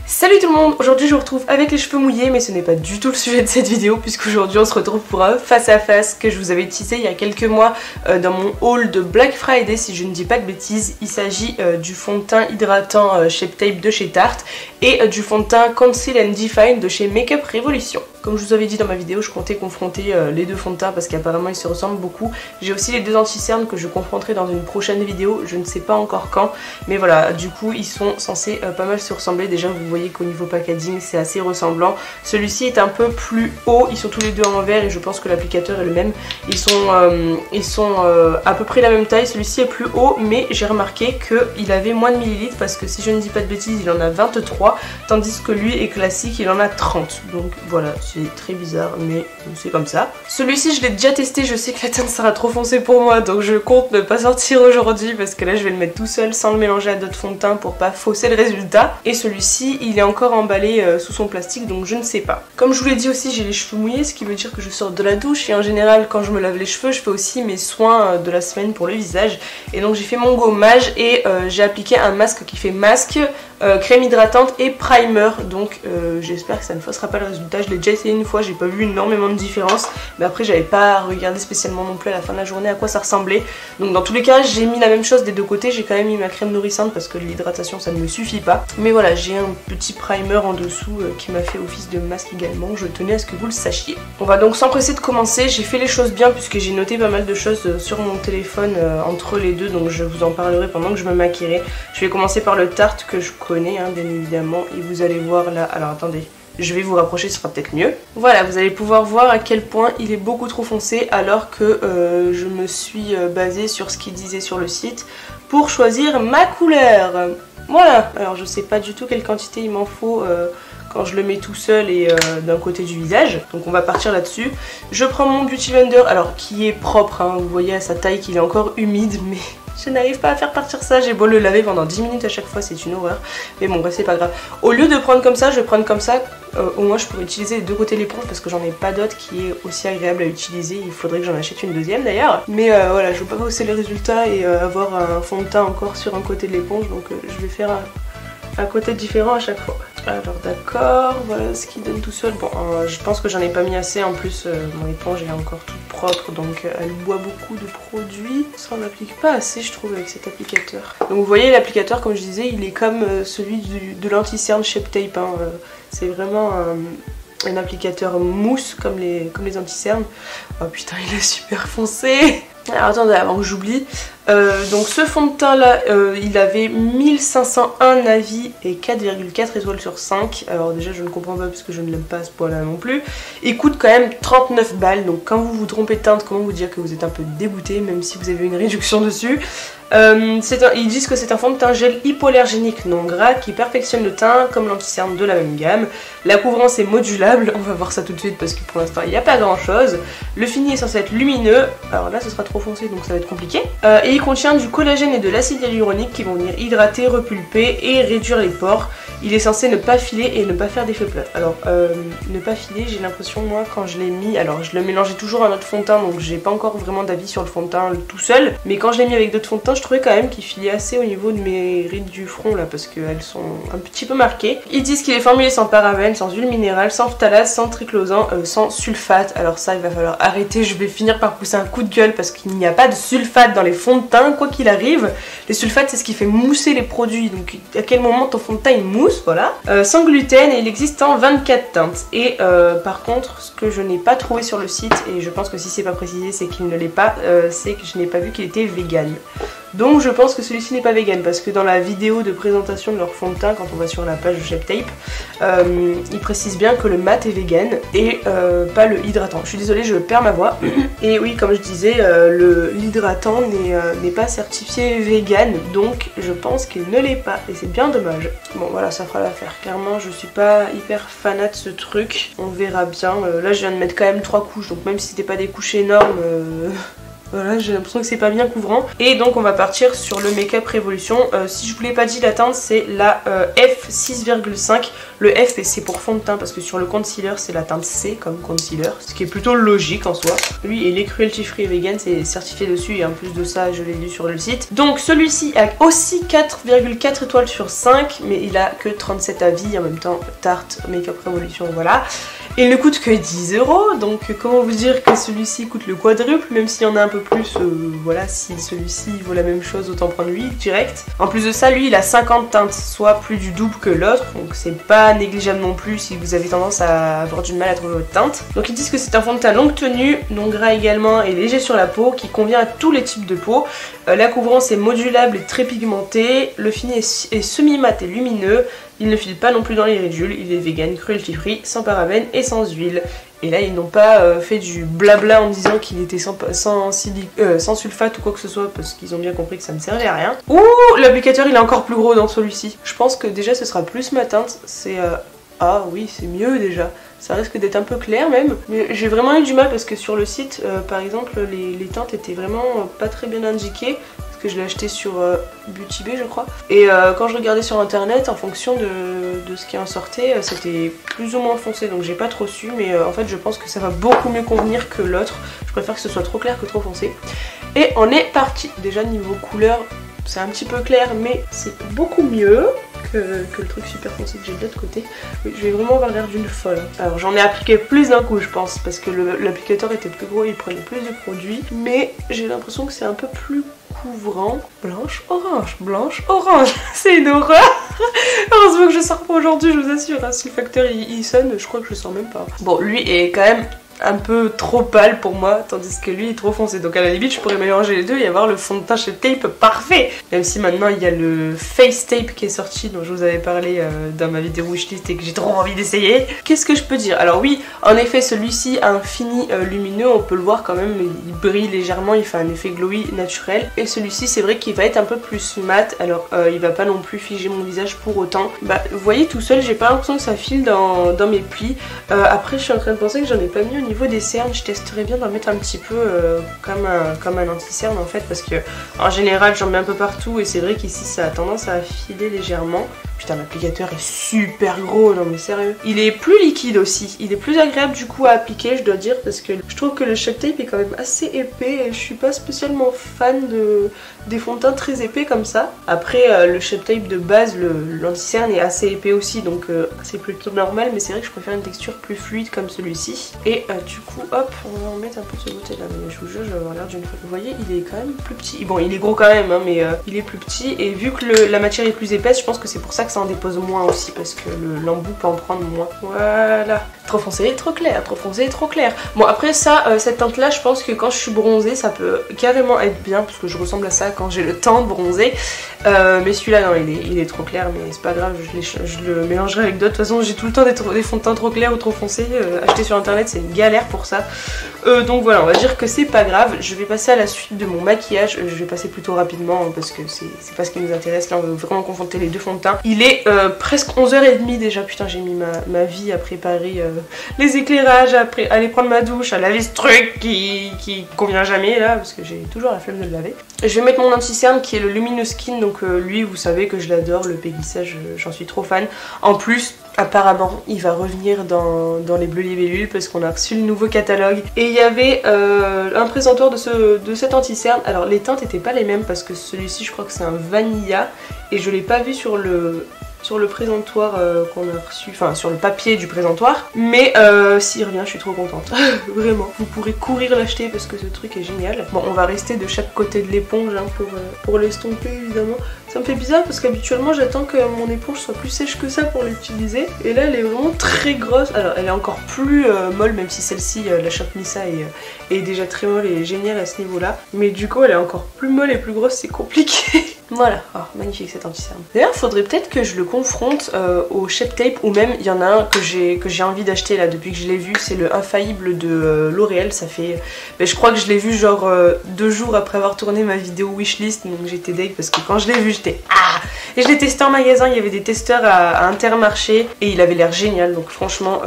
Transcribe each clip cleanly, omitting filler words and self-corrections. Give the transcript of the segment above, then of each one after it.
Salut tout le monde, aujourd'hui je vous retrouve avec les cheveux mouillés, mais ce n'est pas du tout le sujet de cette vidéo puisqu'aujourd'hui on se retrouve pour un face à face que je vous avais teasé il y a quelques mois dans mon haul de Black Friday si je ne dis pas de bêtises. Il s'agit du fond de teint hydratant Shape Tape de chez Tarte et du fond de teint Conceal and Define de chez Makeup Revolution. Comme je vous avais dit dans ma vidéo, je comptais confronter les deux fonds de teint parce qu'apparemment ils se ressemblent beaucoup. J'ai aussi les deux anti-cernes que je confronterai dans une prochaine vidéo, je ne sais pas encore quand, mais voilà, du coup ils sont censés pas mal se ressembler. Déjà vous voyez qu'au niveau packaging c'est assez ressemblant. Celui-ci est un peu plus haut, ils sont tous les deux en vert et je pense que l'applicateur est le même. Ils sont à peu près la même taille, celui-ci est plus haut, mais j'ai remarqué qu'il avait moins de millilitres parce que si je ne dis pas de bêtises il en a 23, tandis que lui est classique, il en a 30. Donc voilà, c'est très bizarre mais c'est comme ça. Celui-ci je l'ai déjà testé, je sais que la teinte sera trop foncée pour moi donc je compte ne pas sortir aujourd'hui parce que là je vais le mettre tout seul sans le mélanger à d'autres fonds de teint pour pas fausser le résultat. Et celui-ci il est encore emballé sous son plastique donc je ne sais pas. Comme je vous l'ai dit aussi, j'ai les cheveux mouillés, ce qui veut dire que je sors de la douche et en général quand je me lave les cheveux je fais aussi mes soins de la semaine pour le visage. Et donc j'ai fait mon gommage et j'ai appliqué un masque qui fait masque, crème hydratante et primer. Donc j'espère que ça ne faussera pas le résultat. Je l'ai déjà essayé une fois, j'ai pas vu énormément de différence, mais après j'avais pas regardé spécialement non plus à la fin de la journée à quoi ça ressemblait. Donc dans tous les cas j'ai mis la même chose des deux côtés, j'ai quand même mis ma crème nourrissante parce que l'hydratation ça ne me suffit pas. Mais voilà, j'ai un petit primer en dessous qui m'a fait office de masque également, je tenais à ce que vous le sachiez. On va donc s'empresser de commencer, j'ai fait les choses bien puisque j'ai noté pas mal de choses sur mon téléphone entre les deux, donc je vous en parlerai pendant que je me maquillerai. Je vais commencer par le Tarte que je connais hein, bien évidemment, et vous allez voir là, alors attendez, je vais vous rapprocher, ce sera peut-être mieux. Voilà, vous allez pouvoir voir à quel point il est beaucoup trop foncé alors que je me suis basée sur ce qu'il disait sur le site pour choisir ma couleur. Voilà, alors je sais pas du tout quelle quantité il m'en faut quand je le mets tout seul et d'un côté du visage. Donc on va partir là-dessus. Je prends mon Beauty Blender, alors qui est propre, hein, vous voyez à sa taille qu'il est encore humide, mais je n'arrive pas à faire partir ça. J'ai beau le laver pendant 10 minutes à chaque fois, c'est une horreur. Mais bon, bref, c'est pas grave. Au lieu de prendre comme ça, je vais prendre comme ça. Au moins je pourrais utiliser les deux côtés de l'éponge parce que j'en ai pas d'autre qui est aussi agréable à utiliser. Il faudrait que j'en achète une deuxième d'ailleurs. Mais voilà, je veux pas fausser les résultats et avoir un fond de teint encore sur un côté de l'éponge. Donc je vais faire un côté différent à chaque fois. Alors d'accord, voilà ce qui donne tout seul. Bon, je pense que j'en ai pas mis assez. En plus, mon éponge est encore toute propre, donc elle boit beaucoup de produits. Ça on n'applique pas assez, je trouve, avec cet applicateur. Donc vous voyez, l'applicateur, comme je disais, il est comme celui de l'anti-cerne Shape Tape. Hein. C'est vraiment un applicateur mousse comme les anti-cernes. Oh putain, il est super foncé. Alors attendez, avant que j'oublie, donc ce fond de teint là, il avait 1501 avis et 4,4 étoiles sur 5. Alors déjà je ne comprends pas parce que je ne l'aime pas à ce point là non plus. Il coûte quand même 39 balles, donc quand vous vous trompez de teinte, comment vous dire que vous êtes un peu dégoûté même si vous avez une réduction dessus. Ils disent que c'est un fond de teint gel hypoallergénique non gras qui perfectionne le teint comme l'anti-cerne de la même gamme. La couvrance est modulable, on va voir ça tout de suite parce que pour l'instant il n'y a pas grand chose. Le fini est censé être lumineux, alors là ce sera trop foncé donc ça va être compliqué. Et il contient du collagène et de l'acide hyaluronique qui vont venir hydrater, repulper et réduire les pores. Il est censé ne pas filer et ne pas faire d'effet plat. Alors ne pas filer, j'ai l'impression moi quand je l'ai mis, alors je le mélangeais toujours à un autre fond de teint donc j'ai pas encore vraiment d'avis sur le fond de teint tout seul, mais quand je l'ai mis avec d'autres fonds de teint je trouvais quand même qu'il filait assez au niveau de mes rides du front là parce qu'elles sont un petit peu marquées. Ils disent qu'il est formulé sans parabènes, sans huile minérale, sans phtalate, sans triclosan, sans sulfate. Alors ça il va falloir arrêter, je vais finir par pousser un coup de gueule parce qu'il n'y a pas de sulfate dans les fonds de teint quoi qu'il arrive. Les sulfates c'est ce qui fait mousser les produits, donc à quel moment ton fond de teint il mousse, voilà. Sans gluten et il existe en 24 teintes. Et par contre ce que je n'ai pas trouvé sur le site, et je pense que si c'est pas précisé c'est qu'il ne l'est pas, c'est que je n'ai pas vu qu'il était vegan. Donc je pense que celui-ci n'est pas vegan parce que dans la vidéo de présentation de leur fond de teint, quand on va sur la page de Shape Tape, ils précisent bien que le mat est vegan et pas le hydratant. Je suis désolée, je perds ma voix. Et oui, comme je disais, l'hydratant n'est pas certifié vegan, donc je pense qu'il ne l'est pas et c'est bien dommage. Bon voilà, ça fera l'affaire. Clairement, je suis pas hyper fanat de ce truc. On verra bien. Là, je viens de mettre quand même 3 couches, donc même si c'était pas des couches énormes... Voilà, j'ai l'impression que c'est pas bien couvrant. Et donc on va partir sur le Make-up Révolution. Si je vous l'ai pas dit, la teinte c'est la F6,5. Le F c'est pour fond de teint parce que sur le concealer c'est la teinte C comme concealer, ce qui est plutôt logique en soi. Lui il est cruelty free et vegan, c'est certifié dessus et en plus de ça je l'ai lu sur le site. Donc celui-ci a aussi 4,4 étoiles sur 5 mais il a que 37 avis, en même temps Tarte Make-up Révolution, voilà. Il ne coûte que 10 €, donc comment vous dire que celui-ci coûte le quadruple, même s'il y en a un peu plus, voilà, si celui-ci vaut la même chose, autant prendre lui direct. En plus de ça, lui il a 50 teintes, soit plus du double que l'autre, donc c'est pas négligeable non plus si vous avez tendance à avoir du mal à trouver votre teinte. Donc ils disent que c'est un fond de teint longue tenue, non gras également et léger sur la peau, qui convient à tous les types de peau. La couvrance est modulable et très pigmentée, le fini est semi-mat et lumineux. Il ne file pas non plus dans les ridules, il est vegan, cruelty free, sans parabènes et sans huile. Et là ils n'ont pas fait du blabla en disant qu'il était sans sulfate ou quoi que ce soit parce qu'ils ont bien compris que ça ne servait à rien. Ouh, l'applicateur il est encore plus gros dans celui-ci. Je pense que déjà ce sera plus ma teinte, c'est... Ah oui, c'est mieux déjà. Ça risque d'être un peu clair même. Mais j'ai vraiment eu du mal parce que sur le site, par exemple, les teintes étaient vraiment pas très bien indiquées. Que je l'ai acheté sur Beauty Bay je crois. Et quand je regardais sur internet, en fonction de ce qui en sortait, c'était plus ou moins foncé, donc j'ai pas trop su, mais en fait je pense que ça va beaucoup mieux convenir que l'autre. Je préfère que ce soit trop clair que trop foncé. Et on est parti. Déjà niveau couleur, c'est un petit peu clair, mais c'est beaucoup mieux que le truc super foncé que j'ai de l'autre côté. Oui, je vais vraiment avoir l'air d'une folle. Alors j'en ai appliqué plus d'un coup je pense, parce que l'applicateur était plus gros et il prenait plus de produit, mais j'ai l'impression que c'est un peu plus couvrant. Blanche, orange, c'est une horreur. Heureusement que je sors pas aujourd'hui, je vous assure, hein, si le facteur il sonne, je crois que je sors même pas. Bon, lui est quand même un peu trop pâle pour moi, tandis que lui est trop foncé. Donc à la limite je pourrais mélanger les deux et avoir le fond de teint chez Tape parfait. Même si maintenant il y a le Face Tape qui est sorti, dont je vous avais parlé dans ma vidéo wishlist et que j'ai trop envie d'essayer. Qu'est-ce que je peux dire? Alors oui, en effet celui-ci a un fini lumineux, on peut le voir quand même, il brille légèrement, il fait un effet glowy naturel. Et celui-ci c'est vrai qu'il va être un peu plus mat, alors il va pas non plus figer mon visage pour autant. Bah vous voyez tout seul, j'ai pas l'impression que ça file dans mes plis. Après je suis en train de penser que j'en ai pas mis au niveau des cernes, je testerais bien d'en mettre un petit peu comme un anti-cerne en fait, parce que en général j'en mets un peu partout et c'est vrai qu'ici ça a tendance à filer légèrement. Putain, l'applicateur est super gros, non mais sérieux. Il est plus liquide aussi, il est plus agréable du coup à appliquer je dois dire, parce que je trouve que le Shape Tape est quand même assez épais et je suis pas spécialement fan des fonds de teint très épais comme ça. Après le Shape Tape de base, l'anti-cerne est assez épais aussi, donc c'est plutôt normal, mais c'est vrai que je préfère une texture plus fluide comme celui-ci. Et du coup hop, on va en mettre un peu de ce côté là, mais je vous jure je vais avoir l'air d'une... Vous voyez il est quand même plus petit, bon il est gros quand même hein, mais il est plus petit, et vu que la matière est plus épaisse, je pense que c'est pour ça que ça en dépose moins aussi, parce que l'embout peut en prendre moins. Voilà. Trop foncé, trop clair, trop foncé, trop clair. Bon après ça, cette teinte là, je pense que quand je suis bronzée, ça peut carrément être bien, parce que je ressemble à ça quand j'ai le temps de bronzer. Mais celui-là, non, il est trop clair, mais c'est pas grave, je le mélangerai avec d'autres. De toute façon, j'ai tout le temps des fonds de teint trop clairs ou trop foncés. Acheter sur internet, c'est une galère pour ça. Donc voilà, on va dire que c'est pas grave. Je vais passer à la suite de mon maquillage. Je vais passer plutôt rapidement, hein, parce que c'est pas ce qui nous intéresse. Là, on veut vraiment confronter les deux fonds de teint. Il est presque 11h30 déjà. Putain, j'ai mis ma vie à préparer les éclairages, à aller prendre ma douche, à laver ce truc qui convient jamais là, parce que j'ai toujours la flemme de le laver. Je vais mettre mon anti-cerne qui est le Luminous Skin, donc lui vous savez que je l'adore, le Peggy, j'en suis trop fan. En plus apparemment il va revenir dans les bleus libellules parce qu'on a reçu le nouveau catalogue. Et il y avait un présentoir de cet anti-cerne. Alors les teintes n'étaient pas les mêmes parce que celui-ci je crois que c'est un Vanilla et je l'ai pas vu sur le présentoir qu'on a reçu, enfin sur le papier du présentoir, mais s'il revient je suis trop contente. Vraiment, vous pourrez courir l'acheter parce que ce truc est génial. Bon, on va rester de chaque côté de l'éponge hein, pour l'estomper évidemment. Ça me fait bizarre parce qu'habituellement j'attends que mon éponge soit plus sèche que ça pour l'utiliser, et là elle est vraiment très grosse. Alors elle est encore plus molle, même si celle-ci, la Shop Missa est déjà très molle et géniale à ce niveau là, mais du coup elle est encore plus molle et plus grosse, c'est compliqué. Voilà, oh, magnifique cet anti-cerne. D'ailleurs, faudrait peut-être que je le confronte au Shape Tape, ou même il y en a un que j'ai envie d'acheter là depuis que je l'ai vu, c'est le Infaillible de L'Oréal. Ça fait, je crois que je l'ai vu genre 2 jours après avoir tourné ma vidéo wishlist, donc j'étais deg parce que quand je l'ai vu j'étais et je l'ai testé en magasin, il y avait des testeurs à Intermarché et il avait l'air génial, donc franchement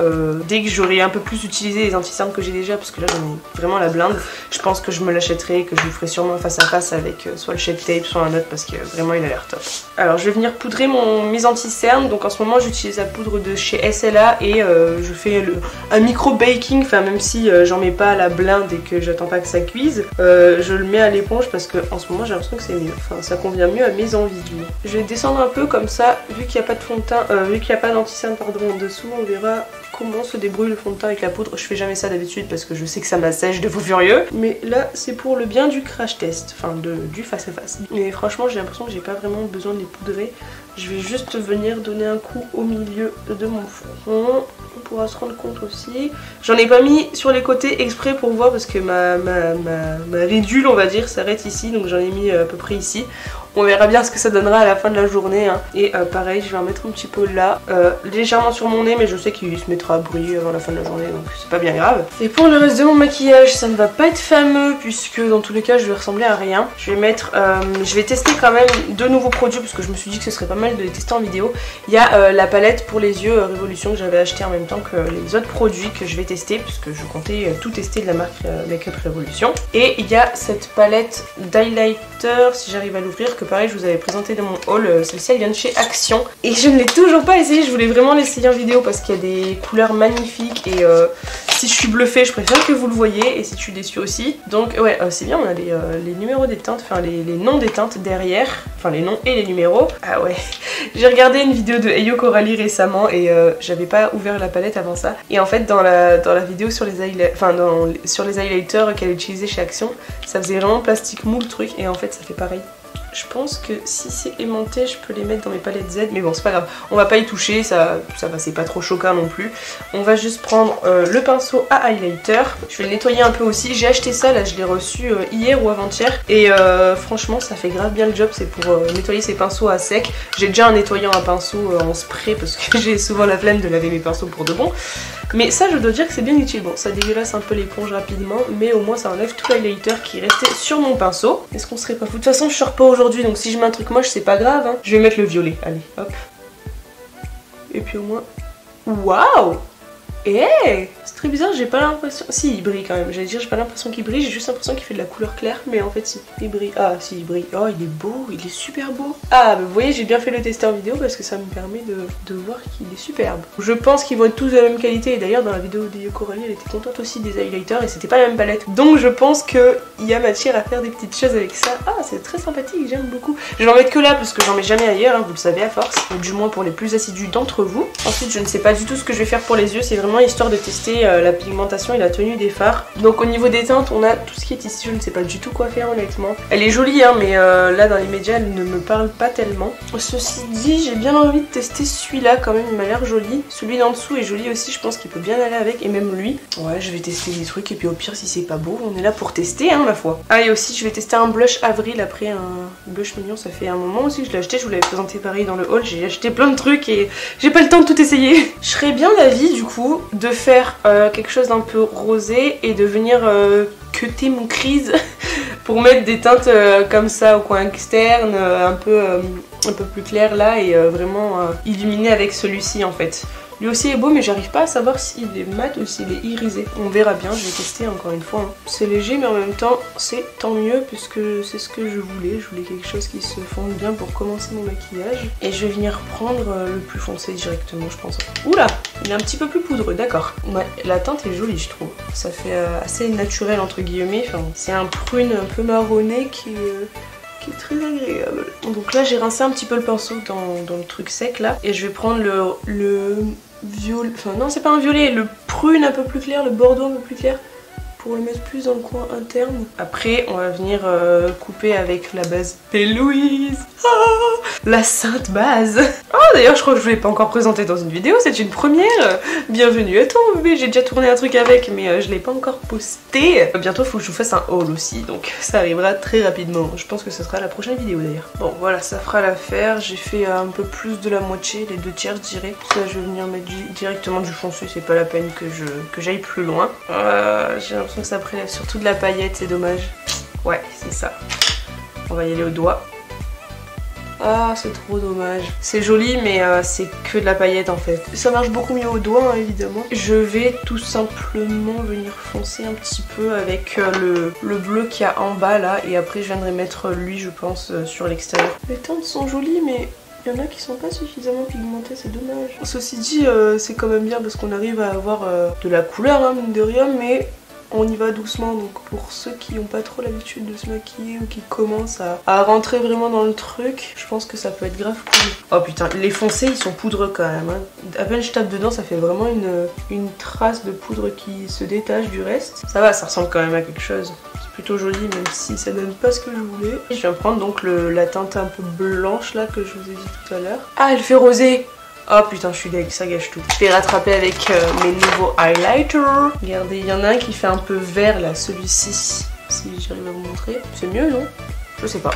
dès que j'aurai un peu plus utilisé les anti-cernes que j'ai déjà, parce que là j'en ai vraiment la blinde, je pense que je me l'achèterai et que je vous ferai sûrement face à face avec soit le Shape Tape soit un autre, parce que vraiment il a l'air top. Alors je vais venir poudrer mes anti-cernes, donc en ce moment j'utilise la poudre de chez SLA et je fais un micro baking, enfin même si j'en mets pas à la blinde et que j'attends pas que ça cuise, je le mets à l'éponge parce que en ce moment j'ai l'impression que c'est mieux, enfin ça convient mieux à mes envies du moins. Je vais descendre un peu comme ça, vu qu'il n'y a pas de fond de teint, vu qu'il n'y a pas d'anti-cerne pardon en dessous, on verra comment se débrouille le fond de teint avec la poudre. Je fais jamais ça d'habitude parce que je sais que ça m'assèche de fou furieux, mais là c'est pour le bien du crash test, enfin du face à face. Mais franchement j'ai l'impression que j'ai pas vraiment besoin de les poudrer. Je vais juste venir donner un coup au milieu de mon front. On pourra se rendre compte aussi. J'en ai pas mis sur les côtés exprès pour voir parce que ma rédule on va dire s'arrête ici, donc j'en ai mis à peu près ici. On verra bien ce que ça donnera à la fin de la journée hein. Et pareil je vais en mettre un petit peu là, légèrement sur mon nez, mais je sais qu'il se mettra à briller avant la fin de la journée, donc c'est pas bien grave. Et pour le reste de mon maquillage, ça ne va pas être fameux puisque dans tous les cas je vais ressembler à rien. Je vais tester quand même 2 nouveaux produits parce que je me suis dit que ce serait pas mal de les tester en vidéo. Il y a la palette pour les yeux Révolution que j'avais acheté en même temps que les autres produits que je vais tester puisque je comptais tout tester de la marque Make-up Révolution. Et il y a cette palette d'highlighter, si j'arrive à l'ouvrir, que pareil je vous avais présenté dans mon haul. Celle-ci elle vient de chez Action et je ne l'ai toujours pas essayé. Je voulais vraiment l'essayer en vidéo parce qu'il y a des couleurs magnifiques et si je suis bluffée je préfère que vous le voyez, et si je suis déçue aussi. Donc ouais c'est bien, on a les numéros des teintes, enfin les noms des teintes derrière, enfin les noms et les numéros. Ah ouais, j'ai regardé une vidéo de Ayo Coralie récemment et j'avais pas ouvert la palette avant ça, et en fait dans la vidéo sur les highlighters qu'elle utilisait chez Action, ça faisait vraiment plastique mou le truc, et en fait ça fait pareil. Je pense que si c'est aimanté, je peux les mettre dans mes palettes Z, mais bon c'est pas grave, on va pas y toucher, ça va, c'est pas trop choquant non plus. On va juste prendre le pinceau à highlighter, je vais le nettoyer un peu aussi. J'ai acheté ça, là je l'ai reçu hier ou avant-hier, et franchement ça fait grave bien le job, c'est pour nettoyer ses pinceaux à sec. J'ai déjà un nettoyant à pinceau en spray parce que j'ai souvent la flemme de laver mes pinceaux pour de bon. Mais ça je dois dire que c'est bien utile. Bon ça dégueulasse un peu l'éponge rapidement, mais au moins ça enlève tout l'highlighter qui est resté sur mon pinceau. Est-ce qu'on serait pas fou? De toute façon je sors pas aujourd'hui, donc si je mets un truc moche c'est pas grave hein. Je vais mettre le violet, allez hop. Et puis au moins... Waouh! Eh, c'est très bizarre, j'ai pas l'impression... Si, il brille quand même, j'allais dire j'ai pas l'impression qu'il brille, j'ai juste l'impression qu'il fait de la couleur claire, mais en fait si, il brille. Ah si, il brille. Oh, il est beau, il est super beau. Ah, bah, vous voyez, j'ai bien fait le tester en vidéo parce que ça me permet de voir qu'il est superbe. Je pense qu'ils vont être tous de la même qualité, et d'ailleurs dans la vidéo d'Ayo Coralie, elle était contente aussi des highlighters et c'était pas la même palette. Donc je pense qu'il y a matière à faire des petites choses avec ça. Ah, c'est très sympathique, j'aime beaucoup. Je vais en mettre que là parce que j'en mets jamais ailleurs, hein, vous le savez à force, ou du moins pour les plus assidus d'entre vous. Ensuite, je ne sais pas du tout ce que je vais faire pour les yeux, c'est vraiment histoire de tester la pigmentation et la tenue des fards. Donc au niveau des teintes, on a tout ce qui est ici, je ne sais pas du tout quoi faire honnêtement. Elle est jolie hein, mais là dans les médias elle ne me parle pas tellement. Ceci dit, j'ai bien envie de tester celui-là quand même, il m'a l'air joli. Celui d'en dessous est joli aussi, je pense qu'il peut bien aller avec, et même lui. Ouais, je vais tester des trucs et puis au pire si c'est pas beau, on est là pour tester hein ma foi. Ah, et aussi je vais tester un blush Avril après, un blush mignon, ça fait un moment aussi que je l'ai acheté, je vous l'avais présenté pareil dans le haul, j'ai acheté plein de trucs et j'ai pas le temps de tout essayer. Je serais bien d'avis du coup de faire quelque chose d'un peu rosé et de venir cutter mon crease pour mettre des teintes comme ça au coin externe, un peu plus clair là, et vraiment illuminer avec celui-ci en fait. Lui aussi est beau, mais j'arrive pas à savoir s'il est mat ou s'il est irisé. On verra bien, je vais tester encore une fois. Hein. C'est léger, mais en même temps, c'est tant mieux puisque c'est ce que je voulais. Je voulais quelque chose qui se fonde bien pour commencer mon maquillage. Et je vais venir prendre le plus foncé directement, je pense. Oula, il est un petit peu plus poudreux, d'accord. Ouais, la teinte est jolie, je trouve. Ça fait assez naturel, entre guillemets. Enfin, c'est un prune un peu marronné qui est très agréable. Donc là j'ai rincé un petit peu le pinceau dans le truc sec là, et je vais prendre le violet, enfin non c'est pas un violet, le prune un peu plus clair, le bordeaux un peu plus clair, pour le mettre plus dans le coin interne. Après on va venir couper avec la base P. Louise, la sainte base. Oh, d'ailleurs je crois que je vous l'ai pas encore présenté dans une vidéo, c'est une première. Bienvenue à toi bébé, j'ai déjà tourné un truc avec mais je l'ai pas encore posté. Bientôt faut que je vous fasse un haul aussi, donc ça arrivera très rapidement. Je pense que ce sera la prochaine vidéo d'ailleurs. Bon voilà, ça fera l'affaire. J'ai fait un peu plus de la moitié, les 2/3 je dirais. Ça je vais venir mettre directement du foncé, c'est pas la peine que j'aille plus loin. J'ai l'impression que ça prélève surtout de la paillette, c'est dommage. Ouais, c'est ça. On va y aller au doigt. Ah, c'est trop dommage. C'est joli, mais c'est que de la paillette en fait. Ça marche beaucoup mieux au doigt, hein, évidemment. Je vais tout simplement venir foncer un petit peu avec le bleu qu'il y a en bas là. Et après, je viendrai mettre lui, je pense, sur l'extérieur. Les teintes sont jolies, mais il y en a qui sont pas suffisamment pigmentées, c'est dommage. Ceci dit, c'est quand même bien parce qu'on arrive à avoir de la couleur, hein, mine de rien, mais on y va doucement, donc pour ceux qui n'ont pas trop l'habitude de se maquiller ou qui commencent à rentrer vraiment dans le truc, je pense que ça peut être grave cool. Oh putain, les foncés ils sont poudreux quand même, hein. À peine je tape dedans, ça fait vraiment une trace de poudre qui se détache du reste. Ça va, ça ressemble quand même à quelque chose. C'est plutôt joli même si ça donne pas ce que je voulais. Je viens prendre donc la teinte un peu blanche là que je vous ai dit tout à l'heure. Ah, elle fait rosé. Oh putain, je suis deg, ça gâche tout. Je vais rattraper avec mes nouveaux highlighters. Regardez, il y en a un qui fait un peu vert là, celui-ci. Si j'arrive à vous montrer. C'est mieux, non? Je sais pas.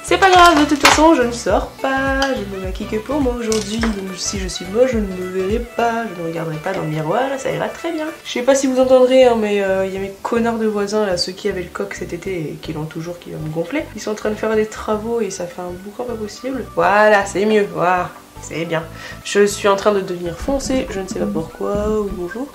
C'est pas grave, de toute façon, je ne sors pas. Je ne me maquille que pour moi aujourd'hui. Donc si je suis moche, je ne me verrai pas. Je ne regarderai pas dans le miroir, ça ira très bien. Je sais pas si vous entendrez, hein, mais il y a mes connards de voisins là, ceux qui avaient le coq cet été et qui l'ont toujours, qui vont me gonfler. Ils sont en train de faire des travaux et ça fait un boucan pas possible. Voilà, c'est mieux, voilà. C'est bien. Je suis en train de devenir foncée, je ne sais pas pourquoi, oui bonjour.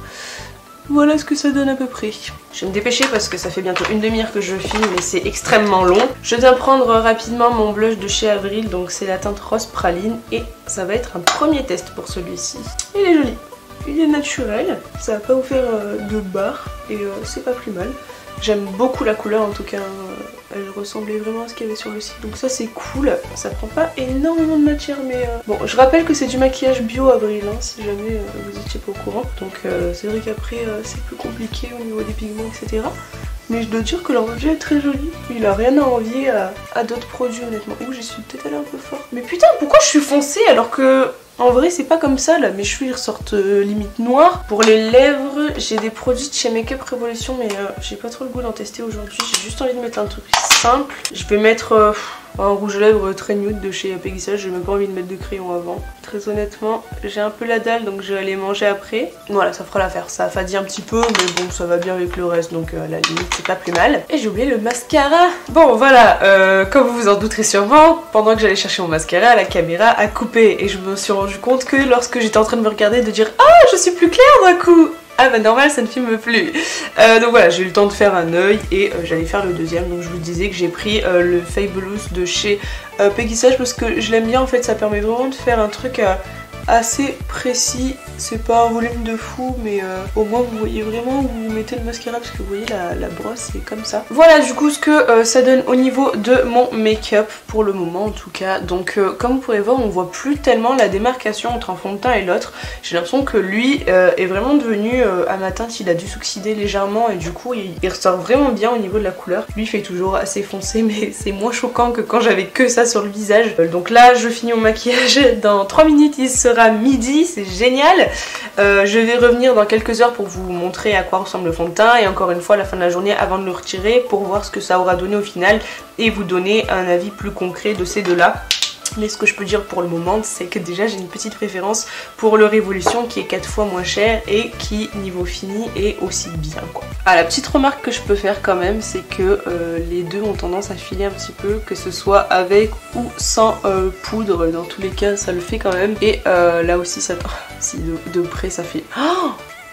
Voilà ce que ça donne à peu près. Je vais me dépêcher parce que ça fait bientôt une demi-heure que je filme et c'est extrêmement long. Je viens prendre rapidement mon blush de chez Avril, donc c'est la teinte rose praline et ça va être un premier test pour celui-ci. Il est joli, il est naturel, ça va pas vous faire de barre et c'est pas plus mal. J'aime beaucoup la couleur en tout cas, elle ressemblait vraiment à ce qu'il y avait sur le site, donc ça c'est cool. Ça prend pas énormément de matière mais bon, je rappelle que c'est du maquillage bio Avril, hein, si jamais vous étiez pas au courant. Donc c'est vrai qu'après c'est plus compliqué au niveau des pigments etc. Mais je dois dire que leur objet est très joli. Il a rien à envier à d'autres produits honnêtement. Ouh, j'y suis peut-être allée un peu fort. Mais putain, pourquoi je suis foncée alors que... En vrai c'est pas comme ça là, mes cheveux ils ressortent limite noirs. Pour les lèvres, j'ai des produits de chez Makeup Revolution mais j'ai pas trop le goût d'en tester aujourd'hui. J'ai juste envie de mettre un truc simple. Je vais mettre un rouge à lèvres très nude de chez Peggy Sage, j'ai même pas envie de mettre de crayon avant. Très honnêtement, j'ai un peu la dalle donc je vais aller manger après. Voilà, ça fera l'affaire, ça affadit un petit peu mais bon ça va bien avec le reste donc à la limite c'est pas plus mal. Et j'ai oublié le mascara. Bon voilà, comme vous vous en douterez sûrement, pendant que j'allais chercher mon mascara, la caméra a coupé et je me suis rendu compte que lorsque j'étais en train de me regarder de dire « Ah, je suis plus claire d'un coup !» Ah bah normal, ça ne filme plus. Donc voilà, j'ai eu le temps de faire un œil et j'allais faire le deuxième. Donc je vous disais que j'ai pris le Fabulous de chez Peggy Sage parce que je l'aime bien en fait, ça permet vraiment de faire un truc assez précis. C'est pas un volume de fou mais au moins vous voyez vraiment où vous mettez le mascara parce que vous voyez la brosse c'est comme ça. Voilà du coup ce que ça donne au niveau de mon make-up pour le moment en tout cas. Donc comme vous pouvez voir on voit plus tellement la démarcation entre un fond de teint et l'autre. J'ai l'impression que lui est vraiment devenu à ma teinte, il a dû s'oxyder légèrement et du coup il ressort vraiment bien au niveau de la couleur. Lui fait toujours assez foncé mais c'est moins choquant que quand j'avais que ça sur le visage. Donc là je finis mon maquillage, dans 3 minutes il sera midi, c'est génial. Je vais revenir dans quelques heures pour vous montrer à quoi ressemble le fond de teint et encore une fois à la fin de la journée avant de le retirer pour voir ce que ça aura donné au final et vous donner un avis plus concret de ces deux là. Mais ce que je peux dire pour le moment c'est que déjà j'ai une petite préférence pour le Révolution qui est 4 fois moins cher et qui niveau fini est aussi bien quoi. Ah, la petite remarque que je peux faire quand même c'est que les deux ont tendance à filer un petit peu, que ce soit avec ou sans poudre, dans tous les cas ça le fait quand même. Et là aussi ça... si de près ça fait... Oh,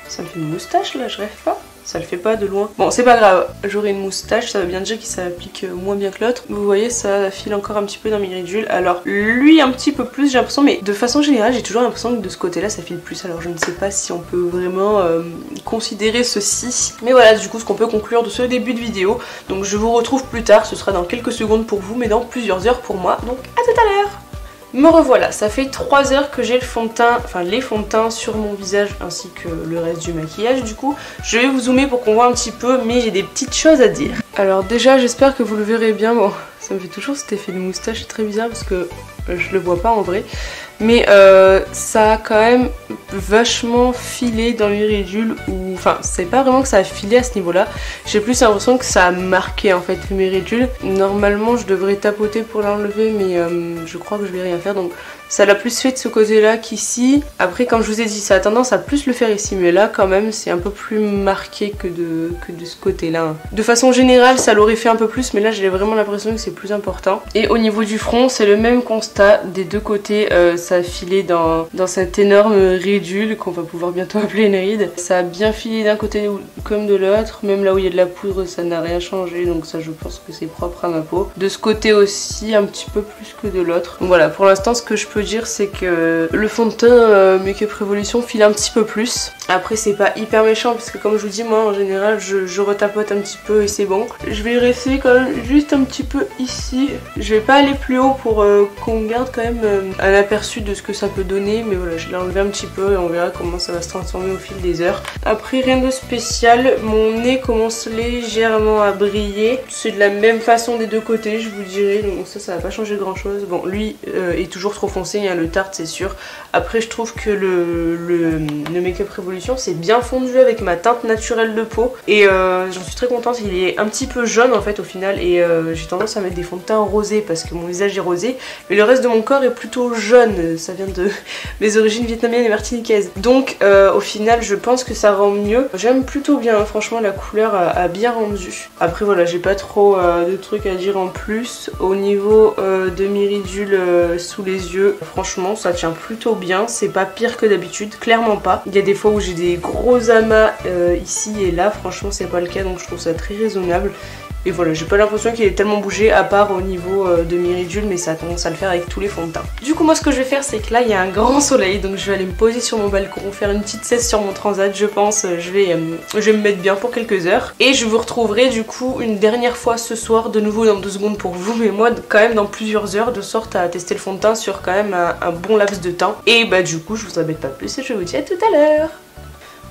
ça me fait une moustache là, je rêve pas. Ça le fait pas de loin. Bon c'est pas grave, j'aurai une moustache, ça veut bien dire qu'il s'applique moins bien que l'autre. Vous voyez ça file encore un petit peu dans mes ridules. Alors lui un petit peu plus j'ai l'impression, mais de façon générale j'ai toujours l'impression que de ce côté là ça file plus. Alors je ne sais pas si on peut vraiment considérer ceci. Mais voilà du coup ce qu'on peut conclure de ce début de vidéo. Donc je vous retrouve plus tard, ce sera dans quelques secondes pour vous mais dans plusieurs heures pour moi. Donc à tout à l'heure. Me revoilà, ça fait 3 heures que j'ai le fond de teint, enfin les fonds de teint sur mon visage ainsi que le reste du maquillage du coup. Je vais vous zoomer pour qu'on voit un petit peu mais j'ai des petites choses à dire. Alors déjà j'espère que vous le verrez bien, bon ça me fait toujours cet effet de moustache, c'est très bizarre parce que je le vois pas en vrai. mais ça a quand même vachement filé dans l'Iridule, ou enfin c'est pas vraiment que ça a filé à ce niveau là, j'ai plus l'impression que ça a marqué en fait mes ridules. Normalement je devrais tapoter pour l'enlever, mais je crois que je vais rien faire, donc ça l'a plus fait de ce côté là qu'ici. Après comme je vous ai dit, ça a tendance à plus le faire ici, mais là quand même c'est un peu plus marqué que de ce côté là. De façon générale ça l'aurait fait un peu plus, mais là j'ai vraiment l'impression que c'est plus important. Et au niveau du front c'est le même constat, des deux côtés ça a filé dans cette énorme ridule qu'on va pouvoir bientôt appeler une ride. Ça a bien filé d'un côté comme de l'autre, même là où il y a de la poudre ça n'a rien changé, donc ça je pense que c'est propre à ma peau. De ce côté aussi un petit peu plus que de l'autre. Donc voilà, pour l'instant ce que je peux dire c'est que le fond de teint Make Up Revolution file un petit peu plus. Après c'est pas hyper méchant parce que comme je vous dis, moi en général je retapote un petit peu et c'est bon. Je vais rester quand même juste un petit peu ici. Je vais pas aller plus haut pour qu'on garde quand même un aperçu de ce que ça peut donner, mais voilà, je l'ai enlevé un petit peu et on verra comment ça va se transformer au fil des heures. Après rien de spécial, mon nez commence légèrement à briller. C'est de la même façon des deux côtés je vous dirais, donc ça va pas changer grand chose. Bon lui est toujours trop foncé, il y a le Tarte c'est sûr. Après je trouve que le Make Up Revolution c'est bien fondu avec ma teinte naturelle de peau et j'en suis très contente. Il est un petit peu jaune en fait au final, et j'ai tendance à mettre des fonds de teint rosés parce que mon visage est rosé, mais le reste de mon corps est plutôt jaune. Ça vient de mes origines vietnamiennes et martiniquaises, donc au final je pense que ça rend mieux. J'aime plutôt bien, hein. Franchement la couleur a bien rendu. Après voilà, j'ai pas trop de trucs à dire en plus. Au niveau de mes ridules sous les yeux, franchement ça tient plutôt bien, c'est pas pire que d'habitude, clairement pas. Il y a des fois où j'ai des gros amas ici et là, franchement c'est pas le cas, donc je trouve ça très raisonnable. Et voilà, j'ai pas l'impression qu'il ait tellement bougé à part au niveau de mes ridules, mais ça a tendance à le faire avec tous les fonds de teint. Du coup moi ce que je vais faire c'est que là il y a un grand soleil, donc je vais aller me poser sur mon balcon, faire une petite sieste sur mon transat je pense. Je vais me mettre bien pour quelques heures. Et je vous retrouverai du coup une dernière fois ce soir, de nouveau dans 2 secondes pour vous, mais moi quand même dans plusieurs heures, de sorte à tester le fond de teint sur quand même un bon laps de temps. Et bah du coup je vous embête pas plus et je vous dis à tout à l'heure.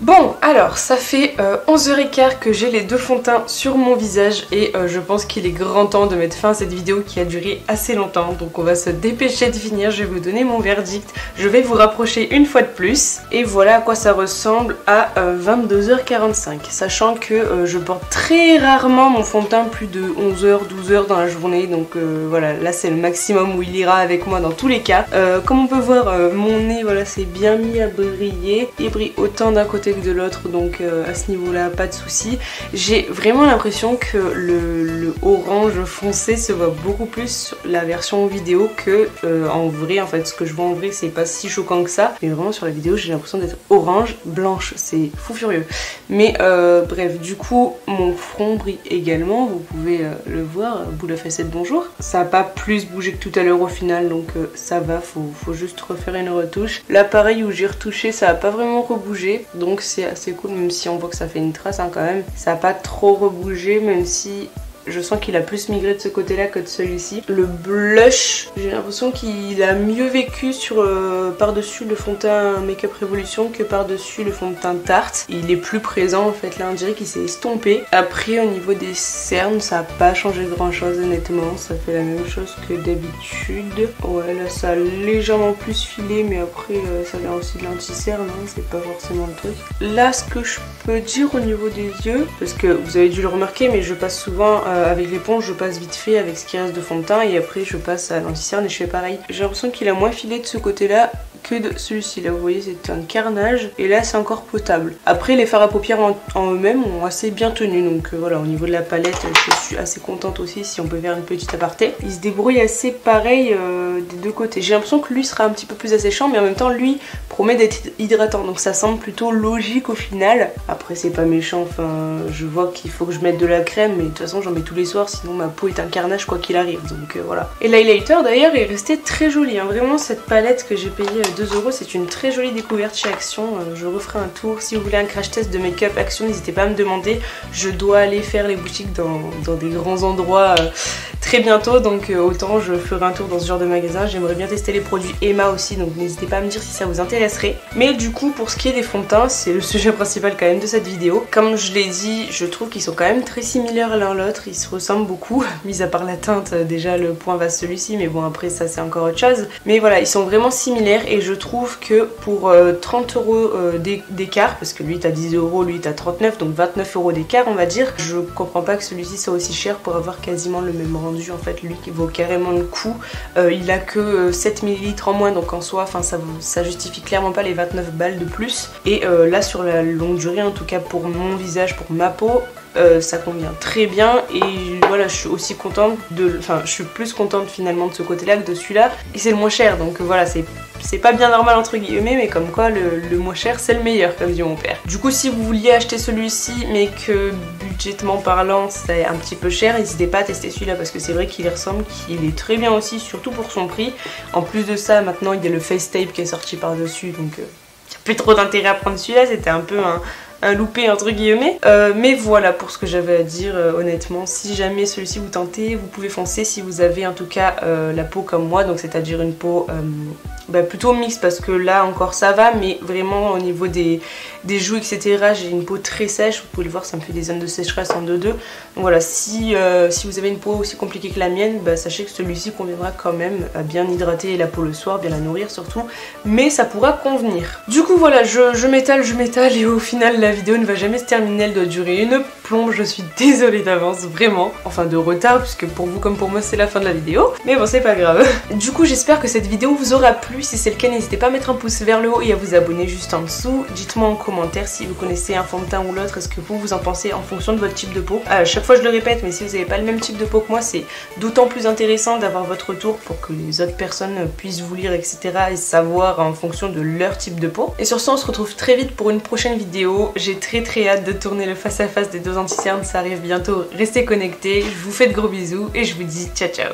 Bon, alors ça fait 11h15 que j'ai les 2 fonds de teint sur mon visage et je pense qu'il est grand temps de mettre fin à cette vidéo qui a duré assez longtemps. Donc on va se dépêcher de finir, je vais vous donner mon verdict, je vais vous rapprocher une fois de plus. Et voilà à quoi ça ressemble à 22h45, sachant que je porte très rarement mon fond de teint plus de 11h, 12h dans la journée. Donc voilà, là c'est le maximum où il ira avec moi dans tous les cas. Comme on peut voir, mon nez voilà, c'est bien mis à briller, il brille autant d'un côté que de l'autre, donc à ce niveau là pas de souci. J'ai vraiment l'impression que le orange foncé se voit beaucoup plus sur la version vidéo que en vrai. En fait ce que je vois en vrai c'est pas si choquant que ça, mais vraiment sur la vidéo j'ai l'impression d'être orange blanche, c'est fou furieux. Mais bref, du coup mon front brille également, vous pouvez le voir, boule à facettes bonjour. Ça a pas plus bougé que tout à l'heure au final, donc ça va, faut juste refaire une retouche. Là pareil où j'ai retouché ça a pas vraiment rebougé, donc c'est assez cool, même si on voit que ça fait une trace hein, quand même. Ça a pas trop rebougé, même si je sens qu'il a plus migré de ce côté là que de celui-ci. Le blush, j'ai l'impression qu'il a mieux vécu sur par-dessus le fond de teint Make Up Revolution que par-dessus le fond de teint Tarte. Il est plus présent en fait, là on dirait qu'il s'est estompé. Après au niveau des cernes ça a pas changé grand chose honnêtement, ça fait la même chose que d'habitude. Ouais là ça a légèrement plus filé, mais après ça vient aussi de l'anti-cerne, hein, c'est pas forcément le truc. Là ce que je peux dire au niveau des yeux, parce que vous avez dû le remarquer mais je passe souvent avec l'éponge, je passe vite fait avec ce qui reste de fond de teint et après je passe à l'anti-cerne et je fais pareil. J'ai l'impression qu'il a moins filé de ce côté là que de celui-ci. Là vous voyez c'est un carnage et là c'est encore potable. Après les fards à paupières en eux-mêmes ont assez bien tenu, donc voilà, au niveau de la palette je suis assez contente aussi, si on peut faire une petite aparté. Il se débrouille assez pareil des deux côtés. J'ai l'impression que lui sera un petit peu plus asséchant, mais en même temps lui promet d'être hydratant, donc ça semble plutôt logique au final. Après c'est pas méchant, enfin je vois qu'il faut que je mette de la crème, mais de toute façon j'en mets tous les soirs sinon ma peau est un carnage quoi qu'il arrive, donc voilà. Et l'highlighter d'ailleurs est resté très joli, hein. Vraiment cette palette que j'ai payée 2 €. C'est une très jolie découverte chez Action. Je referai un tour. Si vous voulez un crash test de make-up Action, n'hésitez pas à me demander. Je dois aller faire les boutiques dans des grands endroits très bientôt, donc autant je ferai un tour dans ce genre de magasin. J'aimerais bien tester les produits Emma aussi, donc n'hésitez pas à me dire si ça vous intéresserait. Mais du coup, pour ce qui est des fonds de teint, c'est le sujet principal quand même de cette vidéo. Comme je l'ai dit, je trouve qu'ils sont quand même très similaires l'un l'autre. Ils se ressemblent beaucoup, mis à part la teinte. Déjà le point va celui-ci, mais bon après ça c'est encore autre chose. Mais voilà, ils sont vraiment similaires et je trouve que pour 30 € d'écart, parce que lui t'as 10 €, lui t'as 39, donc 29 € d'écart on va dire. Je comprends pas que celui-ci soit aussi cher pour avoir quasiment le même rendu. En fait, lui qui vaut carrément le coup. Il a que 7 ml en moins, donc en soi, enfin ça justifie clairement pas les 29 balles de plus. Et là sur la longue durée, en tout cas pour mon visage, pour ma peau, ça convient très bien. Et voilà, je suis aussi contente je suis plus contente finalement de ce côté-là que de celui-là. Et c'est le moins cher, donc voilà, c'est pas bien normal entre guillemets, mais comme quoi le moins cher c'est le meilleur, comme dit mon père. Du coup, si vous vouliez acheter celui-ci mais que budgétement parlant c'est un petit peu cher, n'hésitez pas à tester celui-là parce que c'est vrai qu'il y ressemble, qu'il est très bien aussi, surtout pour son prix. En plus de ça, maintenant il y a le face tape qui est sorti par dessus, donc il n'y a plus trop d'intérêt à prendre celui-là. C'était un peu un loupé entre guillemets, mais voilà pour ce que j'avais à dire. Honnêtement, si jamais celui-ci vous tentez, vous pouvez foncer si vous avez en tout cas la peau comme moi, donc c'est à dire une peau plutôt mixte, parce que là encore ça va, mais vraiment au niveau des joues etc, j'ai une peau très sèche, vous pouvez le voir, ça me fait des zones de sécheresse en 2-2. Donc voilà, si vous avez une peau aussi compliquée que la mienne, sachez que celui-ci conviendra quand même à bien hydrater la peau le soir, bien la nourrir surtout, mais ça pourra convenir. Du coup voilà, je m'étale et au final la vidéo ne va jamais se terminer, elle doit durer une plombe, je suis désolée d'avance, vraiment, enfin de retard, puisque pour vous comme pour moi c'est la fin de la vidéo, mais bon c'est pas grave. Du coup j'espère que cette vidéo vous aura plu. Si c'est le cas, n'hésitez pas à mettre un pouce vers le haut et à vous abonner juste en dessous. Dites-moi en commentaire si vous connaissez un fond de teint ou l'autre, est-ce que vous en pensez en fonction de votre type de peau. À chaque fois je le répète, mais si vous n'avez pas le même type de peau que moi, c'est d'autant plus intéressant d'avoir votre retour pour que les autres personnes puissent vous lire etc et savoir en fonction de leur type de peau. Et sur ce, on se retrouve très vite pour une prochaine vidéo. J'ai très hâte de tourner le face à face des 2 anti-cernes, ça arrive bientôt, restez connectés, je vous fais de gros bisous et je vous dis ciao ciao.